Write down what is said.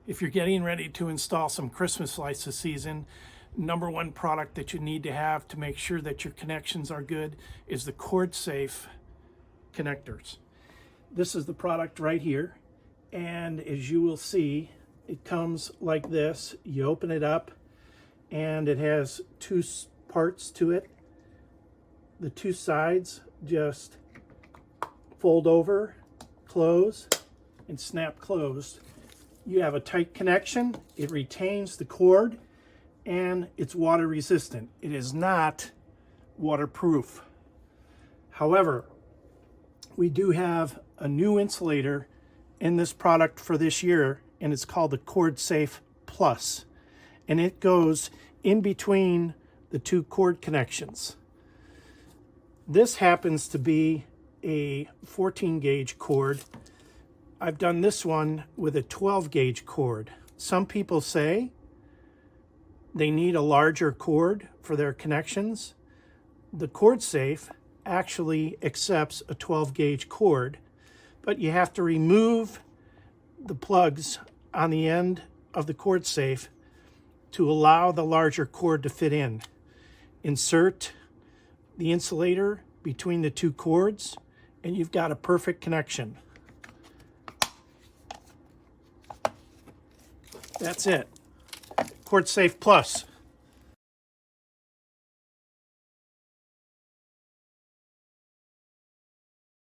If you're getting ready to install some Christmas lights this season, number one product that you need to have to make sure that your connections are good is the Cordsafe connectors. This is the product right here, and as you will see, it comes like this. You open it up and it has two parts to it. The two sides just fold over, close, and snap closed. You have a tight connection, it retains the cord, and it's water resistant. It is not waterproof. However, we do have a new insulator in this product for this year, and it's called the Cordsafe Plus, and it goes in between the two cord connections. This happens to be a 14 gauge cord. I've done this one with a 12 gauge cord. Some people say they need a larger cord for their connections. The Cordsafe actually accepts a 12 gauge cord, but you have to remove the plugs on the end of the Cordsafe to allow the larger cord to fit in. Insert the insulator between the two cords, and you've got a perfect connection. That's it. Cordsafe Plus.